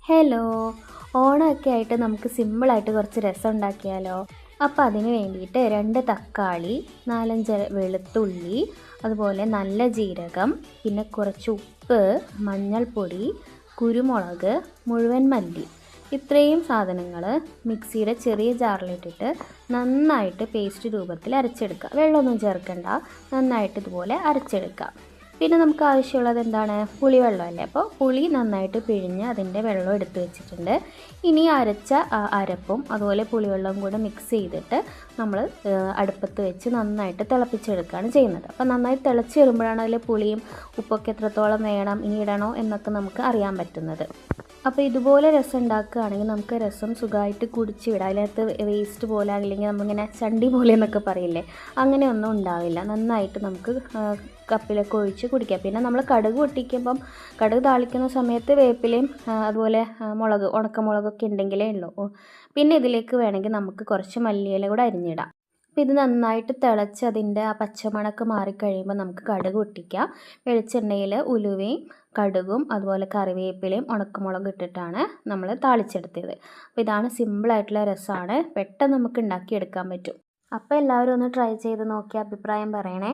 Hello, ഓണമൊക്കെ ആയിട്ട് നമുക്ക് സിമ്പിളായിട്ട് കുറച്ച് രസം ഉണ്ടാക്കിയാലോ? അപ്പോൾ അതിന് വേണ്ടിയിട്ട് 2 തക്കാളി, 4-5 വെളുത്തുള്ളി, അതുപോലെ നല്ല ജീരകം, പിന്നെ കുറച്ച് ഉപ്പ്, മഞ്ഞൾപ്പൊടി, കുരുമുളക്, മുഴുവൻ മല്ലി, ഇത്രയും സാധനങ്ങൾ മിക്സിയുടെ ചെറിയ ജാറിലിട്ടിട്ട് നന്നായിട്ട് പേസ്റ്റ് രൂപത്തിൽ അരച്ചെടുക്കുക. വെള്ളമൊന്നും ചേർക്കണ്ട, നന്നായിട്ട് ഇതുപോലെ അരച്ചെടുക്കുക. പിന്നെ നമുക്ക് ആവശ്യമുള്ളത് എന്താണ്? പുളിവെള്ളമല്ലേ. അപ്പോൾ പുളി നന്നായിട്ട് പിഴിഞ്ഞ് അതിൻ്റെ വെള്ളം എടുത്ത് വെച്ചിട്ടുണ്ട്. ഇനി അരച്ച അരപ്പും അതുപോലെ പുളിവെള്ളവും കൂടെ മിക്സ് ചെയ്തിട്ട് നമ്മൾ അടുപ്പത്ത് വെച്ച് നന്നായിട്ട് തിളപ്പിച്ചെടുക്കുകയാണ് ചെയ്യുന്നത്. അപ്പോൾ നന്നായി തിളച്ച് വരുമ്പോഴാണ് അതിൽ പുളിയും ഉപ്പൊക്കെ എത്രത്തോളം വേണം, ഇനി ഇടണോ എന്നൊക്കെ നമുക്ക് അറിയാൻ പറ്റുന്നത്. അപ്പോൾ ഇതുപോലെ രസം ഉണ്ടാക്കുകയാണെങ്കിൽ നമുക്ക് രസം സുഖമായിട്ട് കുടിച്ചിടാം. അതിനകത്ത് വേസ്റ്റ് പോലെ അല്ലെങ്കിൽ നമ്മളിങ്ങനെ ചണ്ടി പോലെ എന്നൊക്കെ പറയില്ലേ, അങ്ങനെയൊന്നും ഉണ്ടാവില്ല. നന്നായിട്ട് നമുക്ക് കപ്പിലൊക്കെ ഒഴിച്ച് കുടിക്കാം. പിന്നെ നമ്മൾ കടുക് പൊട്ടിക്കുമ്പം കടുക് താളിക്കുന്ന സമയത്ത് വേപ്പിലയും അതുപോലെ ഉണക്കമുളകൊക്കെ ഉണ്ടെങ്കിലേ ഉള്ളൂ. പിന്നെ ഇതിലേക്ക് വേണമെങ്കിൽ നമുക്ക് കുറച്ച് മല്ലിയില കൂടെ അരിഞ്ഞിടാം. അപ്പോൾ ഇത് നന്നായിട്ട് തിളച്ച് അതിൻ്റെ ആ പച്ചമണക്ക് മാറിക്കഴിയുമ്പോൾ നമുക്ക് കടുക് പൊട്ടിക്കാം. വെളിച്ചെണ്ണയിൽ ഉലുവയും കടുകും അതുപോലെ കറിവേപ്പിലയും ഉണക്കമുളകും ഇട്ടിട്ടാണ് നമ്മൾ താളിച്ചെടുത്തത്. അപ്പോൾ ഇതാണ് സിമ്പിളായിട്ടുള്ള രസമാണ്, പെട്ടെന്ന് നമുക്ക് ഉണ്ടാക്കിയെടുക്കാൻ പറ്റും. അപ്പോൾ എല്ലാവരും ഒന്ന് ട്രൈ ചെയ്ത് നോക്കി അഭിപ്രായം പറയണേ.